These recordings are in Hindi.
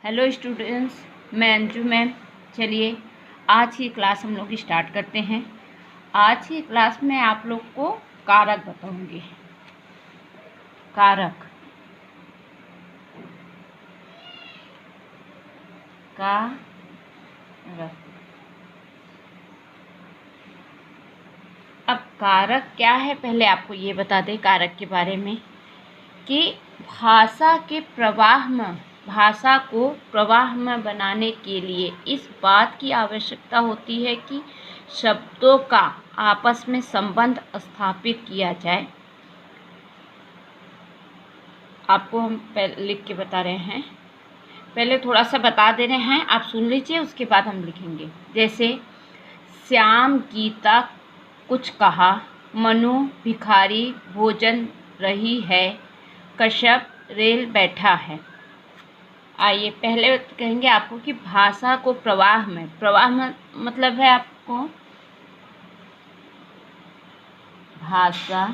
हेलो स्टूडेंट्स, मैं अंजू मैम। चलिए आज की क्लास हम लोग स्टार्ट करते हैं। आज की क्लास में आप लोग को कारक बताऊंगी। कारक कारक अब कारक क्या है, पहले आपको ये बता दें कारक के बारे में कि भाषा को प्रवाह में बनाने के लिए इस बात की आवश्यकता होती है कि शब्दों का आपस में संबंध स्थापित किया जाए। आपको हम पहले लिख के बता रहे हैं, पहले थोड़ा सा बता दे रहे हैं, आप सुन लीजिए, उसके बाद हम लिखेंगे। जैसे श्याम गीता कुछ कहा, मनु भिखारी भोजन रही है, कश्यप रेल बैठा है। आइए पहले कहेंगे आपको कि भाषा को प्रवाह में मतलब है आपको भाषा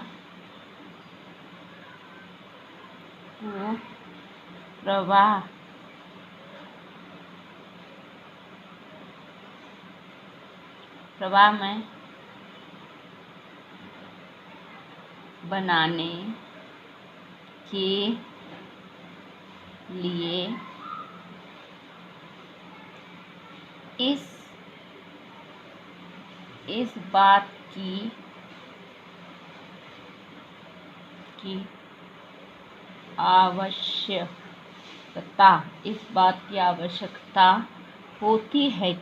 को प्रवाह में बनाने के लिए इस बात की आवश्यकता होती है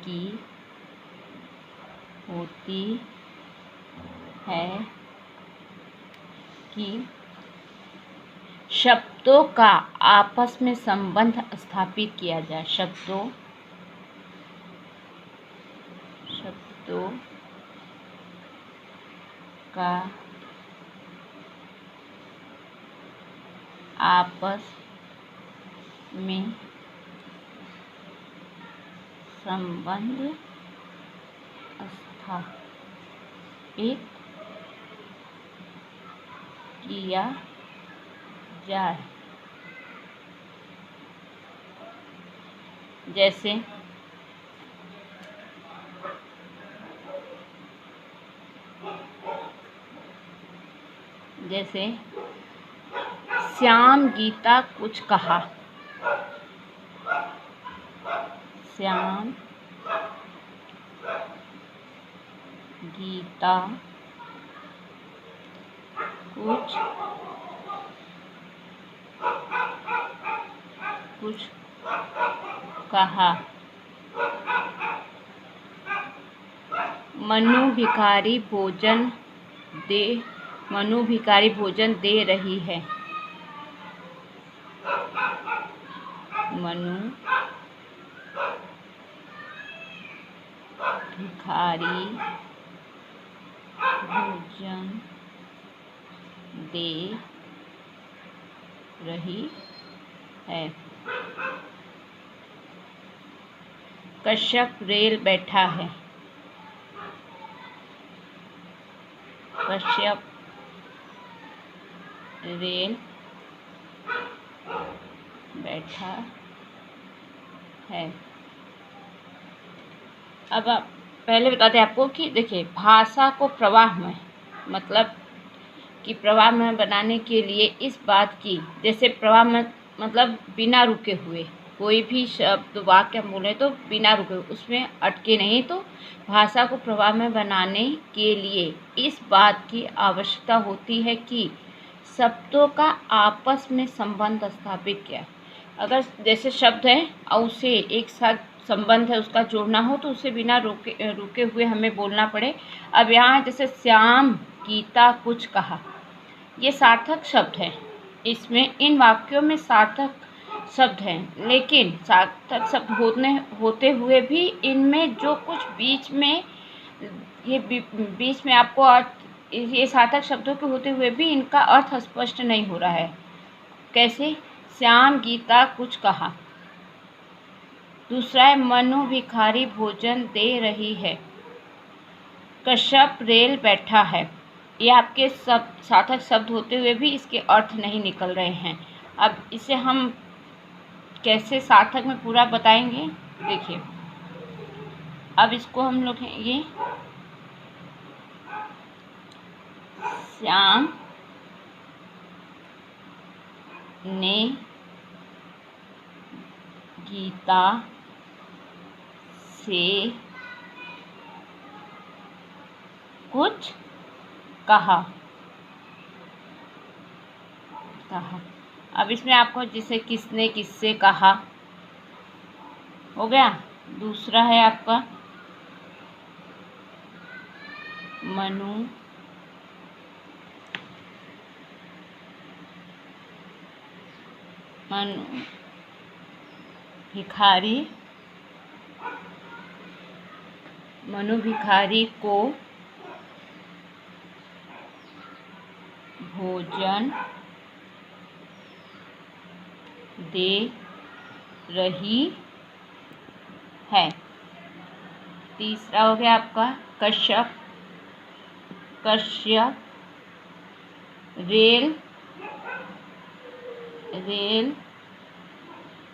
कि शब्दों का आपस में संबंध स्थापित किया जाए। शब्दों का आपस में संबंध स्थापित किया जाए। जैसे श्याम गीता कुछ कहा, श्याम गीता कुछ कहा, मनु भिखारी भोजन दे रही है। मनु भिखारी भोजन दे रही है। कश्यप रेल बैठा है। कश्यप रेल बैठा है। अब आप पहले बताते हैं आपको कि देखिए भाषा को प्रवाह में मतलब कि प्रवाह में बनाने के लिए इस बात की, जैसे प्रवाह में मतलब बिना रुके हुए कोई भी शब्द वाक्य बोले तो बिना रुके उसमें अटके नहीं, तो भाषा को प्रवाह में बनाने के लिए इस बात की आवश्यकता होती है कि शब्दों का आपस में संबंध स्थापित किया। अगर जैसे शब्द है और उसे एक साथ संबंध है उसका जोड़ना हो तो उसे बिना रुके हुए हमें बोलना पड़े। अब यहाँ जैसे श्याम गीता कुछ कहा, ये सार्थक शब्द है, इसमें इन वाक्यों में सार्थक शब्द हैं, लेकिन सार्थक शब्द होते हुए भी इनमें जो कुछ बीच में आपको अर्थ, ये सार्थक शब्दों के होते हुए भी इनका अर्थ स्पष्ट नहीं हो रहा है। कैसे? श्याम गीता कुछ कहा। दूसरा है मनु भिखारी भोजन दे रही है। कश्यप रेल बैठा है। ये आपके सार्थक शब्द होते हुए भी इसके अर्थ नहीं निकल रहे हैं। अब इसे हम कैसे सार्थक में पूरा बताएंगे। देखिए अब इसको हम लोग ये श्याम ने गीता से कुछ कहा। अब इसमें आपको जैसे किसने किससे कहा हो गया। दूसरा है आपका मनु भिखारी को भोजन दे रही है। तीसरा हो गया आपका कश्यप रेल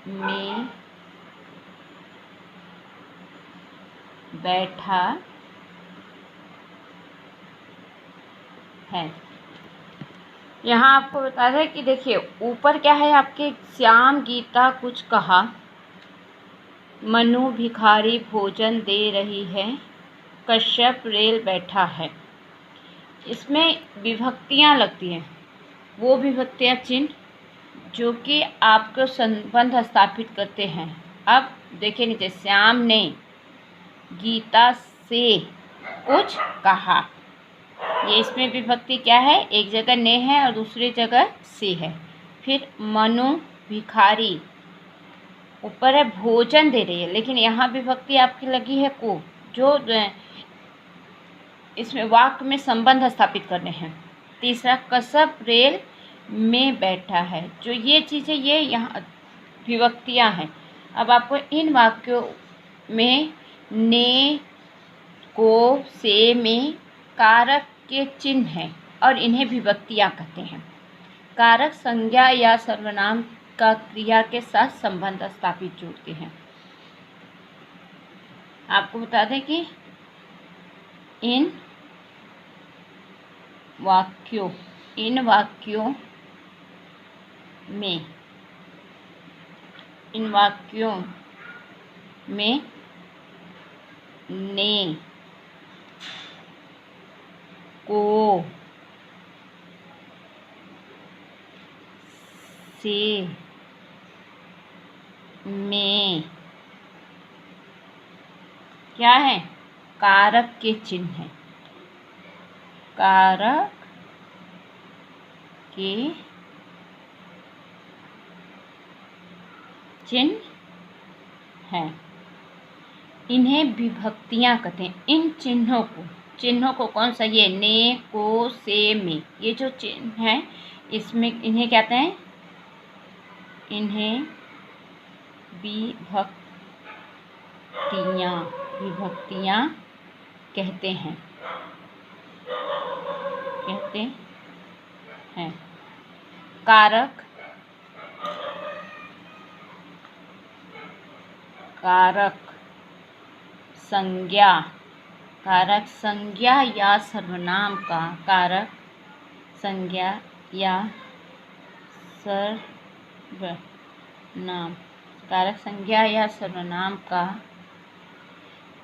में बैठा है। यहाँ आपको बता दें कि देखिए ऊपर क्या है आपके, श्याम गीता कुछ कहा, मनु भिखारी भोजन दे रही है, कश्यप रेल बैठा है। इसमें विभक्तियाँ लगती हैं, वो विभक्तियाँ चिन्ह जो कि आपको संबंध स्थापित करते हैं। अब देखिए नीचे, श्याम ने गीता से कुछ कहा, ये इसमें विभक्ति क्या है, एक जगह ने है और दूसरी जगह से है। फिर मनु भिखारी ऊपर है भोजन दे रही है, लेकिन यहाँ विभक्ति आपकी लगी है को, जो इसमें वाक्य में संबंध स्थापित करने हैं। तीसरा कश्यप रेल में बैठा है, जो ये चीज़ें ये यहाँ विभक्तियाँ हैं। अब आपको इन वाक्यों में ने को से में कारक के चिन्ह हैं और इन्हें विभक्तियाँ कहते हैं। कारक संज्ञा या सर्वनाम का क्रिया के साथ संबंध स्थापित जोड़ते हैं। आपको बता दें कि इन वाक्यों में ने को से में क्या है, कारक के चिन्ह हैं। कारक के चिन्ह हैं, इन्हें विभक्तियाँ कहते हैं। इन चिन्हों को कौन सा, ये ने को से में, ये जो चिन्ह हैं इसमें इन्हें क्या कहते हैं, इन्हें विभक्तियाँ कहते हैं। कारक संज्ञा या सर्वनाम का, कारक संज्ञा या सर्वनाम का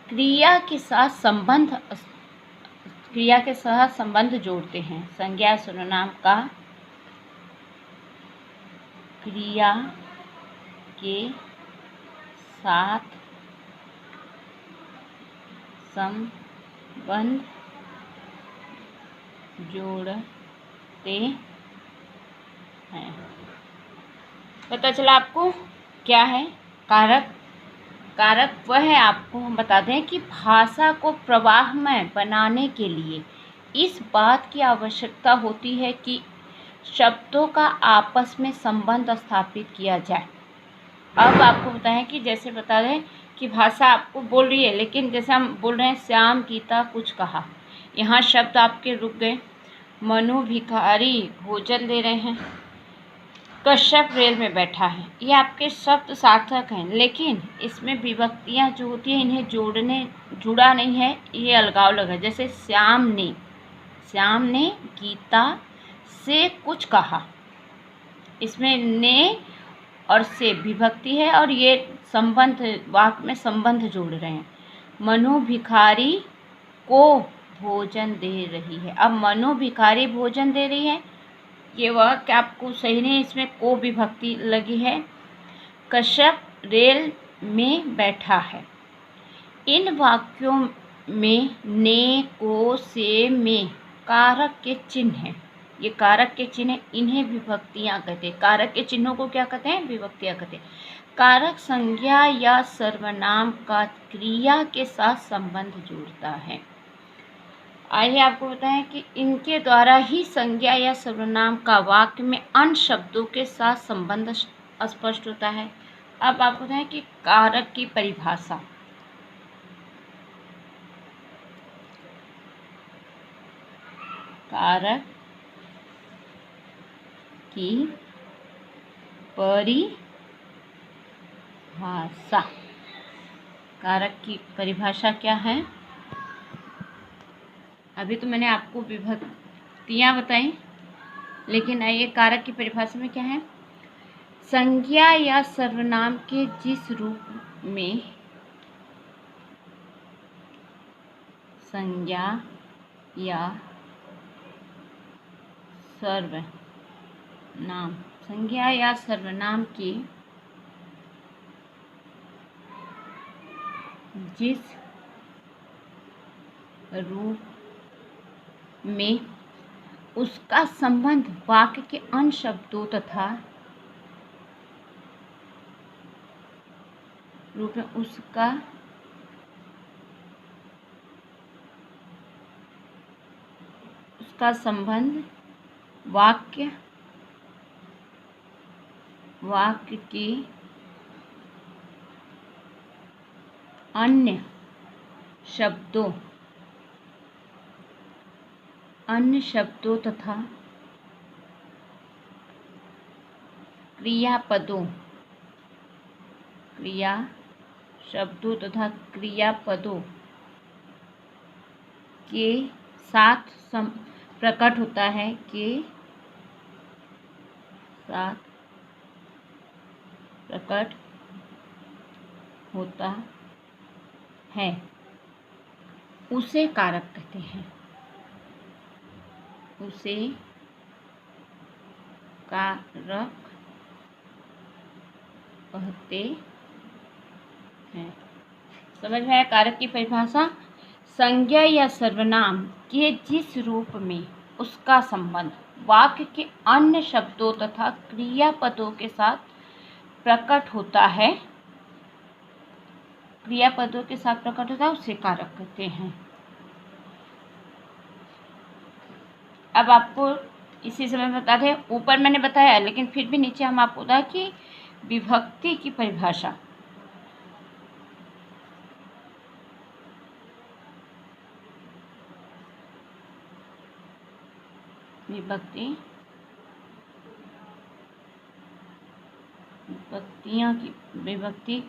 क्रिया के साथ संबंध जोड़ते हैं। संज्ञा सर्वनाम का क्रिया के साथ संबंध जोड़ते हैं। पता चला आपको क्या है कारक। कारक वह है, आपको हम बता दें कि भाषा को प्रवाहमय बनाने के लिए इस बात की आवश्यकता होती है कि शब्दों का आपस में संबंध स्थापित किया जाए। अब आपको बताएं कि जैसे बता दें कि भाषा आपको बोल रही है, लेकिन जैसे हम बोल रहे हैं श्याम गीता कुछ कहा, यहाँ शब्द आपके रुक गए। मनु भिखारी भोजन दे रहे हैं, कश्यप रेल में बैठा है। ये आपके शब्द सार्थक हैं, लेकिन इसमें विभक्तियाँ जो होती हैं इन्हें जुड़ा नहीं है, ये अलगाव लगा। जैसे श्याम ने गीता से कुछ कहा, इसमें ने और से विभक्ति है और ये संबंध, वाक्य में संबंध जोड़ रहे हैं। मनु भिखारी को भोजन दे रही है। अब मनु भिखारी भोजन दे रही है, ये वाक्य आपको सही नहीं, इसमें को विभक्ति लगी है। कश्यप रेल में बैठा है। इन वाक्यों में ने, को, से, में कारक के चिन्ह हैं। ये कारक के चिन्ह, इन्हें विभक्तियाँ कहते हैं। कारक के चिन्हों को क्या कहते हैं? विभक्तियाँ कहते हैं। कारक संज्ञा या सर्वनाम का क्रिया के साथ संबंध जोड़ता है। आइए आपको बताएं कि इनके द्वारा ही संज्ञा या सर्वनाम का वाक्य में अन्य शब्दों के साथ संबंध स्पष्ट होता है। अब आपको बताएं कि कारक की परिभाषा। कारक की परिभाषा। कारक की परिभाषा क्या है? अभी तो मैंने आपको विभक्तियाँ बताई, लेकिन आइए कारक की परिभाषा में क्या है? संज्ञा या सर्वनाम के जिस रूप में संज्ञा या सर्वनाम के जिस रूप में उसका संबंध वाक्य के अन्य शब्दों तथा रूप में उसका संबंध वाक्य के अन्य शब्दों तथा क्रियापदों के साथ प्रकट होता है, उसे कारक कहते हैं। समझ में आया कारक की परिभाषा? संज्ञा या सर्वनाम के जिस रूप में उसका संबंध वाक्य के अन्य शब्दों तथा क्रियापदों के साथ प्रकट होता है, उसे कारक कहते हैं। अब आपको इसी समय बता दें, ऊपर मैंने बताया लेकिन फिर भी नीचे हम आपको बताया कि विभक्ति की परिभाषा। विभक्ति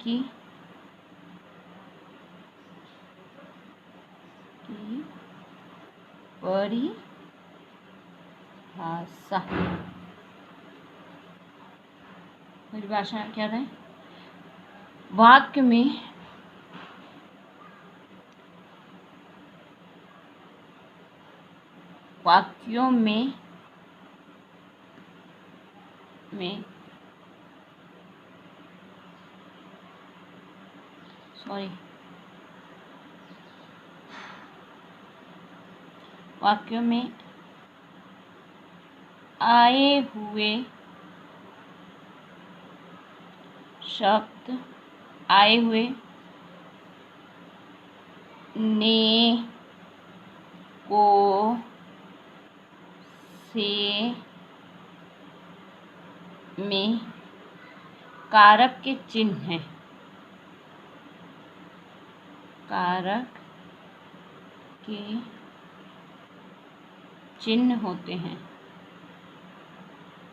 की परिभाषा क्या है? वाक्यों में आए हुए शब्द, ने, को, से, में कारक के चिन्ह हैं।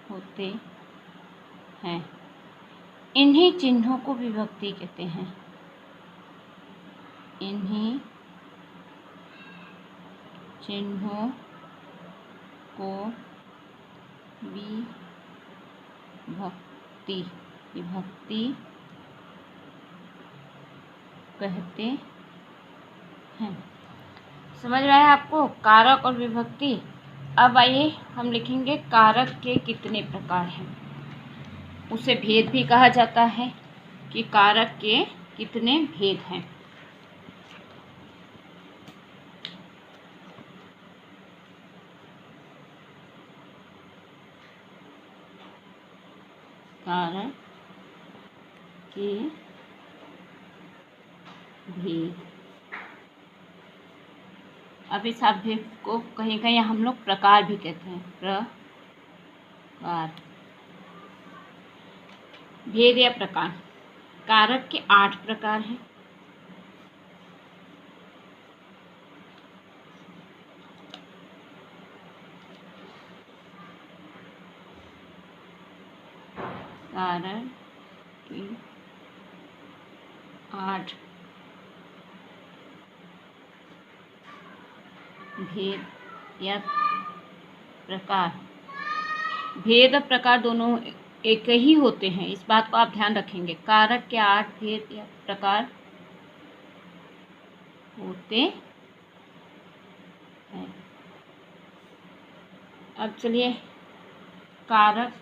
होते हैं। इन्हीं चिन्हों को विभक्ति कहते हैं। इन्हीं चिन्हों को विभक्ति कहते हैं। समझ रहा है आपको कारक और विभक्ति। अब आइए हम लिखेंगे कारक के कितने प्रकार हैं। उसे भेद भी कहा जाता है कि कारक के कितने भेद हैं। कारक के भेद। अब इस भेद को कहीं कहीं हम लोग प्रकार भी कहते हैं। प्रकार, भेद या प्रकार। कारक के 8 प्रकार हैं। कारक के 8 भेद या प्रकार। भेद और प्रकार दोनों एक ही होते हैं, इस बात को आप ध्यान रखेंगे। कारक के 8 भेद या प्रकार होते हैं। अब चलिए कारक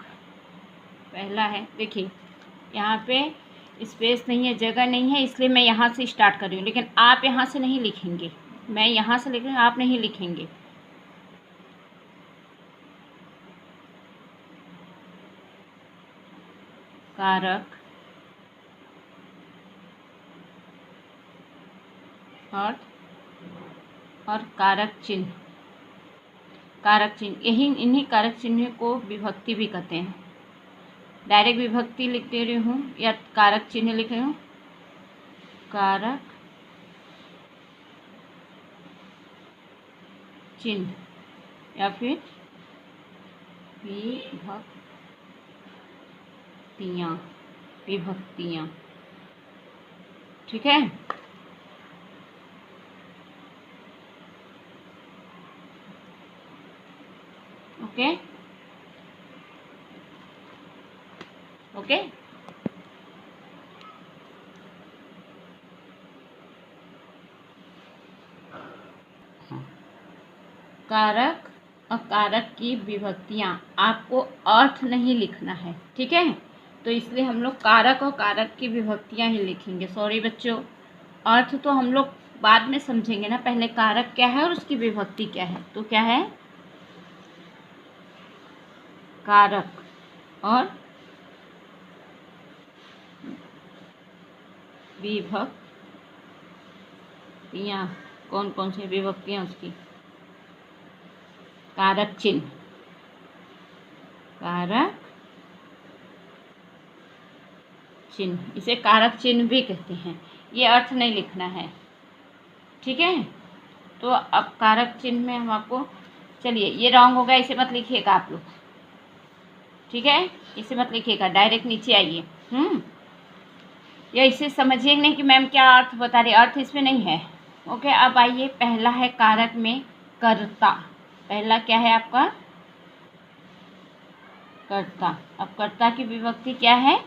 पहला है। देखिए यहाँ पे स्पेस नहीं है, जगह नहीं है, इसलिए मैं यहाँ से स्टार्ट कर रही हूँ, लेकिन आप यहाँ से नहीं लिखेंगे। मैं यहाँ से लिख रही हूँ, आप नहीं लिखेंगे। कारक और कारक चिन्ह। कारक चिन्ह, इन्हीं कारक चिन्ह को विभक्ति भी कहते हैं। डायरेक्ट विभक्ति लिख दे रही हूँ या कारक चिन्ह लिख रही हूँ। कारक चिन्ह या फिर विभक्तियाँ। ठीक है। Okay okay. कारक और कारक की विभक्तियाँ, आपको अर्थ नहीं लिखना है, ठीक है। तो इसलिए हम लोग कारक और कारक की विभक्तियाँ ही लिखेंगे। सॉरी बच्चों, अर्थ तो हम लोग बाद में समझेंगे ना। पहले कारक क्या है और उसकी विभक्ति क्या है। तो क्या है, कारक और विभक्तियाँ। कौन कौन सी विभक्तियाँ उसकी? कारक चिन्ह, कारक चिन्ह, इसे कारक चिन्ह भी कहते हैं। ये अर्थ नहीं लिखना है, ठीक है। तो अब कारक चिन्ह में हम आपको, चलिए ये रॉन्ग होगा, इसे मत लिखिएगा आप लोग, ठीक है। इसे मत लिखिएगा, डायरेक्ट नीचे आइए। या इसे समझिए नहीं कि मैम क्या अर्थ बता रही, अर्थ इसमें नहीं है। ओके, अब आइए, पहला है कारक में कर्ता। पहला क्या है आपका? कर्ता। अब कर्ता की विभक्ति क्या है?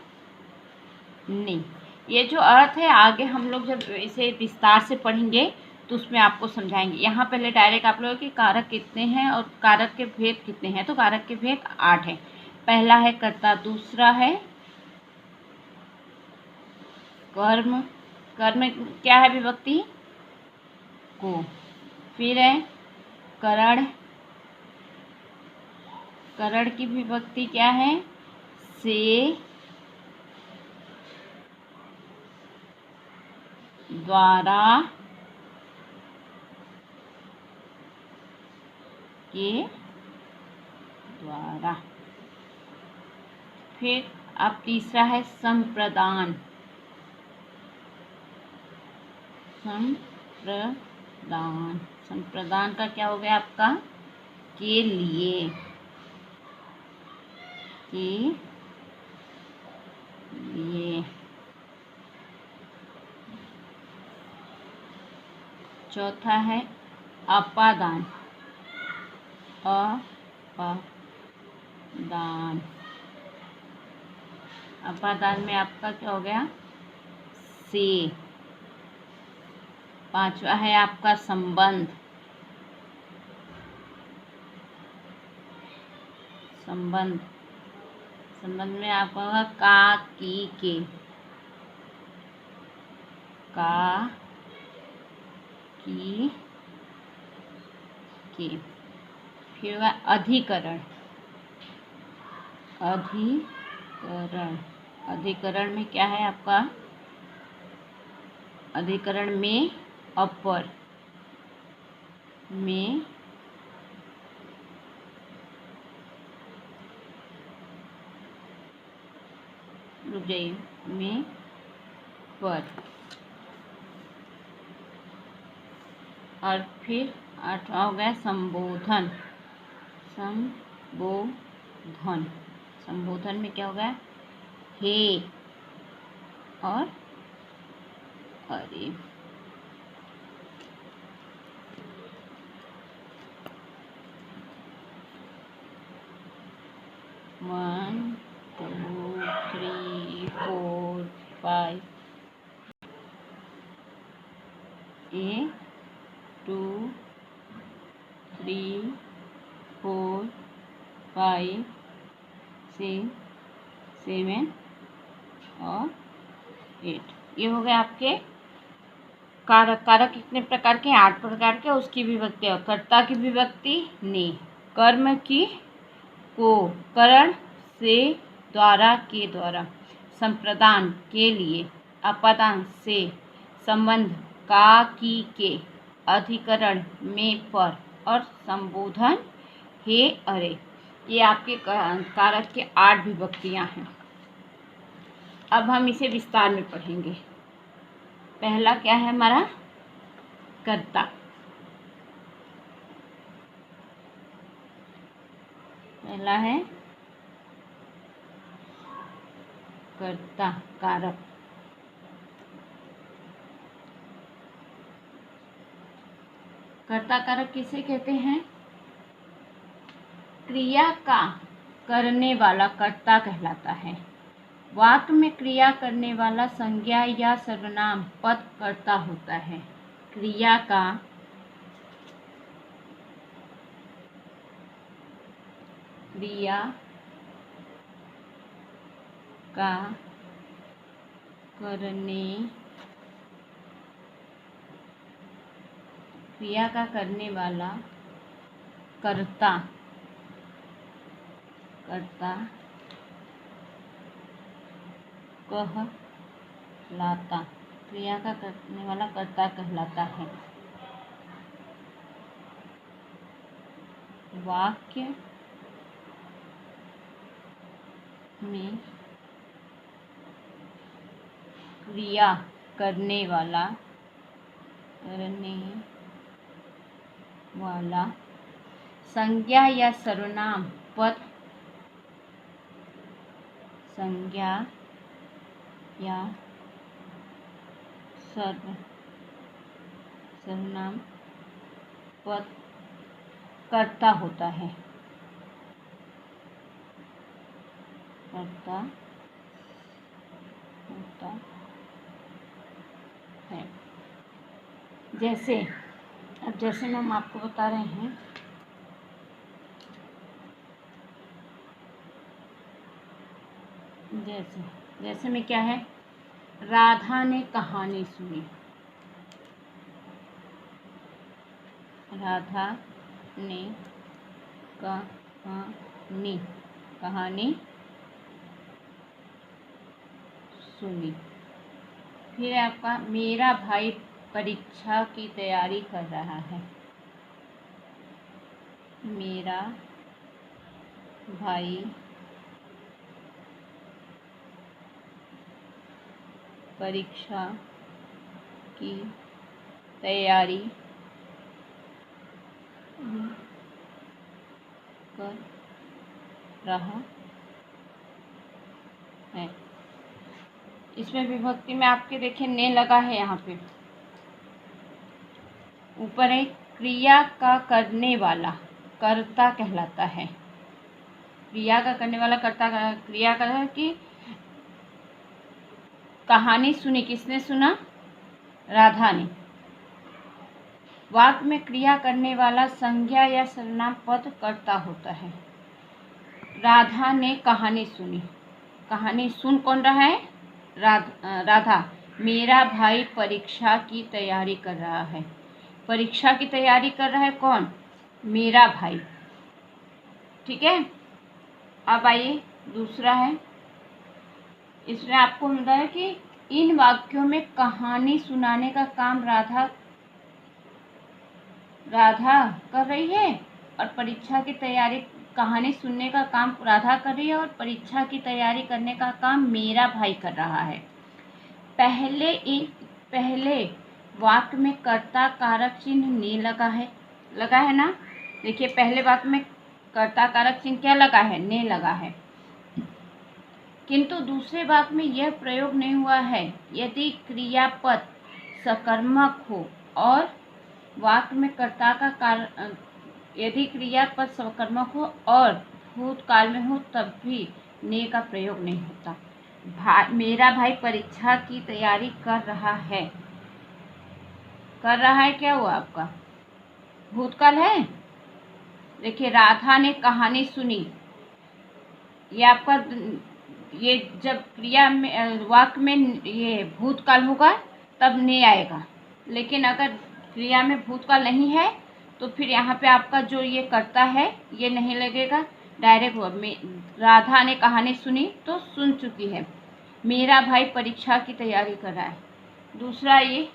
नहीं। ये जो अर्थ है आगे हम लोग जब इसे विस्तार से पढ़ेंगे तो उसमें आपको समझाएंगे। यहाँ पहले डायरेक्ट आप लोगों की कारक कितने हैं और कारक के भेद कितने हैं। तो कारक के भेद 8 हैं। पहला है कर्ता, दूसरा है कर्म। कर्म क्या है? विभक्ति को। फिर है करण। करण की विभक्ति क्या है? से, द्वारा, के द्वारा। फिर अब तीसरा है संप्रदान। संप्रदान, संप्रदान का क्या हो गया आपका? के लिए, के लिए। चौथा है अपादान। अपादान, अपादान में आपका क्या हो गया? से। पांचवा है आपका संबंध। संबंध, संबंध में आपका होगा का, की, के। का, की, के। फिर होगा अधिकरण। अधिकरण, अधिकरण में क्या है आपका? अधिकरण में अपर, में रुक जाइए, में पर। और फिर आठवां हो गया संबोधन। संबोधन, संबोधन में क्या हो गया? हे और अरे। One, two, three, four, five. A, 2, 3, 4, 5, 6, 7 और 8। ये हो गए आपके कारक। कारक कितने प्रकार के? 8 प्रकार के। उसकी विभक्ति और कर्ता की विभक्ति ने, कर्म की, को, करण, से, द्वारा, के द्वारा, संप्रदान, के लिए, अपादान, से, संबंध, का, की, के, अधिकरण, में, पर और संबोधन, हे, अरे। ये आपके कारक के 8 विभक्तियां हैं। अब हम इसे विस्तार में पढ़ेंगे। पहला क्या है हमारा? कर्ता। पहला है कर्ता, कारक। कर्ता कारक किसे कहते हैं? क्रिया का करने वाला कर्ता कहलाता है। वाक्य में क्रिया करने वाला संज्ञा या सर्वनाम पद कर्ता होता है। क्रिया का करने वाला कर्ता कहलाता, क्रिया का करने वाला कर्ता कहलाता है। वाक्य में क्रिया करने वाला संज्ञा या सर्वनाम पद, संज्ञा या सर्वनाम पद कर्ता होता है। कर्ता होता है। जैसे, अब जैसे हम आपको बता रहे हैं, जैसे में क्या है? राधा ने कहानी सुनी। राधा ने कहानी सुनी। फिर आपका मेरा भाई परीक्षा की तैयारी कर रहा है। मेरा भाई परीक्षा की तैयारी कर रहा है। इसमें विभक्ति में आपके देखिए ने लगा है, यहाँ पे ऊपर है क्रिया का करने वाला कर्ता कहलाता है। क्रिया का करने वाला कर्ता क्रिया का कि कहानी सुनी, किसने सुना? राधा ने। वाक्य में क्रिया करने वाला संज्ञा या सर्वनाम पद कर्ता होता है। राधा ने कहानी सुनी, कहानी सुन कौन रहा है? राधा। मेरा भाई परीक्षा की तैयारी कर रहा है। परीक्षा की तैयारी कर रहा है कौन? मेरा भाई। ठीक है। अब आइए दूसरा है, इसमें आपको मिल रहा है कि इन वाक्यों में कहानी सुनाने का काम राधा कर रही है और परीक्षा की तैयारी, कहानी सुनने का काम राधा कर रही है और परीक्षा की तैयारी करने का काम मेरा भाई कर रहा है। पहले वाक्य में कर्ता कारक चिन्ह ने लगा है ना। देखिए पहले वाक्य में कर्ता कारक चिन्ह क्या लगा है? ने लगा है। किंतु दूसरे वाक्य में यह प्रयोग नहीं हुआ है। यदि क्रियापद सकर्मक हो और वाक्य में कर्ता का यदि क्रियापद सकर्मक हो और भूतकाल में हो तब भी ने का प्रयोग नहीं होता। मेरा भाई परीक्षा की तैयारी कर रहा है। क्या हुआ आपका? भूतकाल है। देखिए राधा ने कहानी सुनी, ये आपका, ये जब क्रिया में वाक्य में ये भूतकाल होगा तब ने आएगा, लेकिन अगर क्रिया में भूतकाल नहीं है तो फिर यहाँ पे आपका जो ये कर्ता है ये नहीं लगेगा, डायरेक्ट हुआ। राधा ने कहानी सुनी तो सुन चुकी है। मेरा भाई परीक्षा की तैयारी कर रहा है। दूसरा ये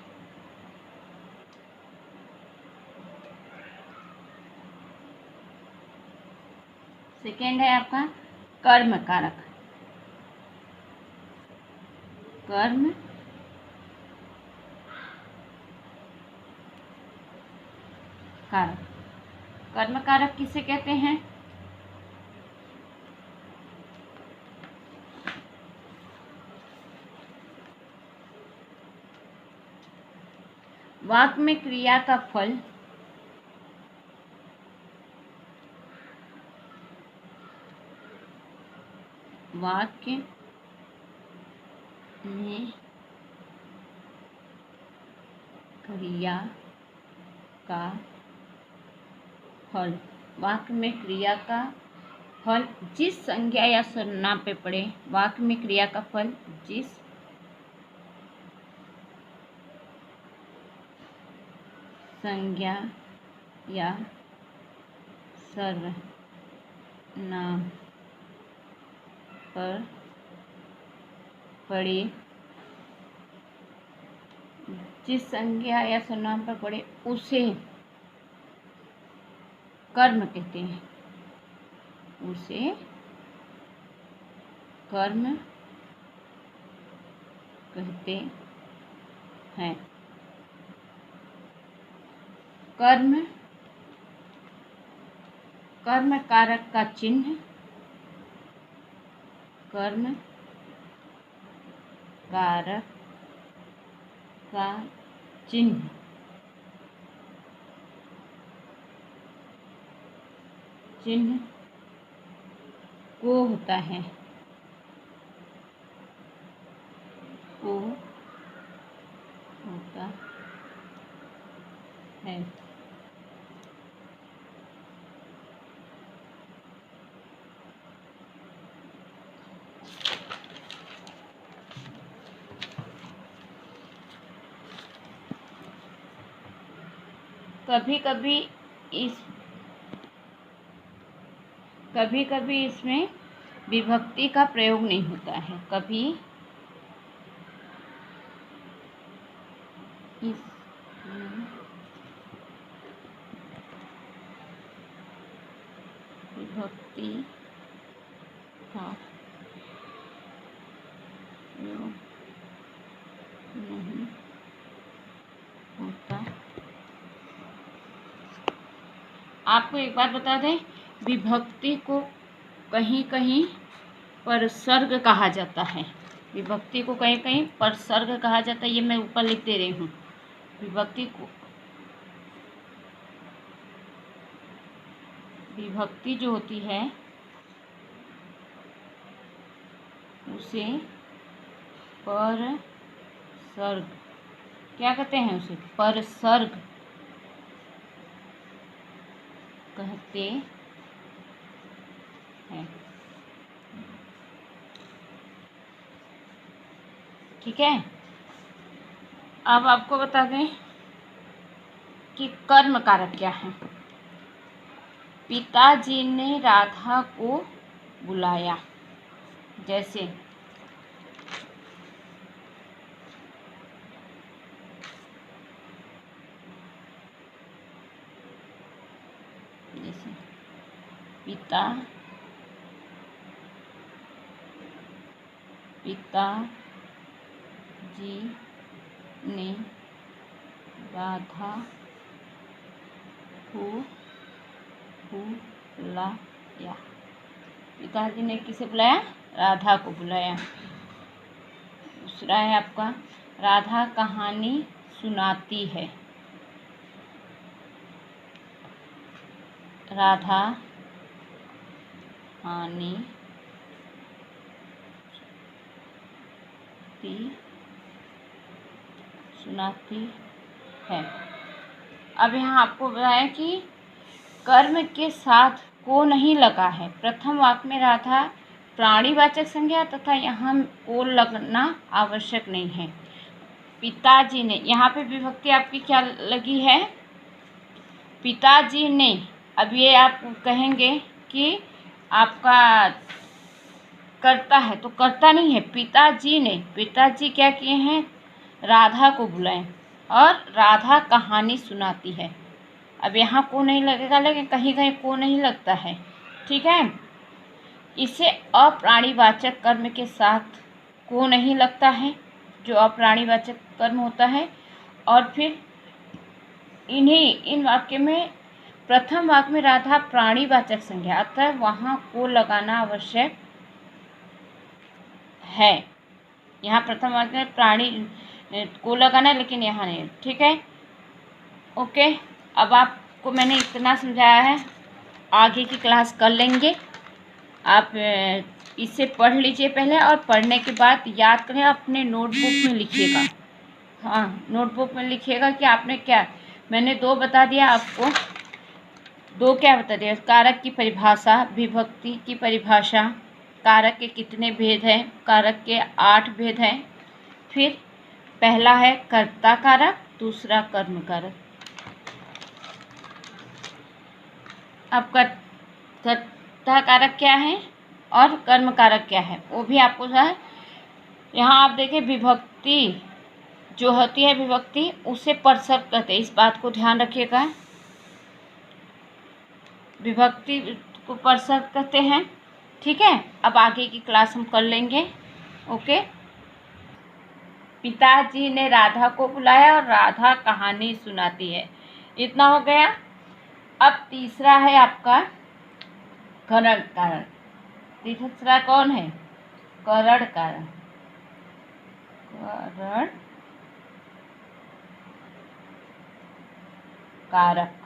सेकेंड है आपका कर्म कारक। कर्म कारक किसे कहते हैं? वाक्य में क्रिया का फल वाक्य में क्रिया का फल, वाक्य में क्रिया का फल जिस संज्ञा या सर्वनाम पे पड़े। वाक्य में क्रिया का फल जिस संज्ञा या सर्वनाम पर पड़े, जिस संज्ञा या सर्वनाम पर पड़े उसे कर्म कहते हैं। उसे कर्म कहते हैं। कर्म कारक का चिन्ह, कर्म कारक का चिन्ह को होता है, को होता है। कभी कभी इसमें विभक्ति का प्रयोग नहीं होता है। कभी इसमें विभक्ति का प्रयोग नहीं होता। आपको एक बात बता दें, विभक्ति को कहीं कहीं पर सर्ग कहा जाता है। विभक्ति को कहीं कहीं परसर्ग कहा जाता है, ये मैं ऊपर लिख दे रही हूँ। विभक्ति जो होती है उसे परसर्ग क्या कहते हैं, उसे परसर्ग कहते हैं। ठीक है, अब आपको बता दें कि कर्म कारक क्या है। पिताजी ने राधा को बुलाया, जैसे पिताजी ने राधा को बुलाया। पिताजी ने किसे बुलाया? राधा को बुलाया। दूसरा है आपका राधा कहानी सुनाती है। राधा कहानी सुनाती है। अब यहाँ आपको बताया कि कर्म के साथ को नहीं लगा है। प्रथम वाक्य में राधा प्राणीवाचक संज्ञा तथा यहाँ को लगना आवश्यक नहीं है। पिताजी ने, यहाँ पे विभक्ति आपकी क्या लगी है? पिताजी ने। अब ये आप कहेंगे कि आपका करता है, तो करता नहीं है, पिताजी ने। पिताजी क्या किए हैं? राधा को बुलाएं और राधा कहानी सुनाती है। अब यहाँ को नहीं लगेगा, लेकिन कहीं कहीं को नहीं लगता है। ठीक है, इसे अप्राणीवाचक कर्म के साथ को नहीं लगता है, जो अप्राणीवाचक कर्म होता है। और फिर इन वाक्य में प्रथम वाक्य में राधा प्राणीवाचक संज्ञा, अतः वहाँ को लगाना आवश्यक है। यहाँ प्रथम वाक्य में प्राणी को लगाना है, लेकिन यहाँ नहीं। ठीक है, ओके। अब आपको मैंने इतना समझाया है, आगे की क्लास कर लेंगे। आप इसे पढ़ लीजिए पहले, और पढ़ने के बाद याद करें, अपने नोटबुक में लिखिएगा। हाँ, नोटबुक में लिखिएगा कि आपने क्या, मैंने 2 बता दिया आपको। 2 क्या बता दिया? कारक की परिभाषा, विभक्ति की परिभाषा, कारक के कितने भेद हैं, कारक के 8 भेद हैं। फिर पहला है कर्ता कारक, दूसरा कर्म कारक। अब कर्ता कारक क्या है और कर्म कारक क्या है, वो भी आपको है। यहाँ आप देखिए, विभक्ति जो होती है, विभक्ति उसे परसर्ग कहते हैं, इस बात को ध्यान रखिएगा। विभक्ति को परसर्ग कहते हैं। ठीक है, अब आगे की क्लास हम कर लेंगे। ओके। पिताजी ने राधा को बुलाया और राधा कहानी सुनाती है, इतना हो गया। अब तीसरा है आपका करण कारण। तीसरा कौन है? करण कारण। करण कारक।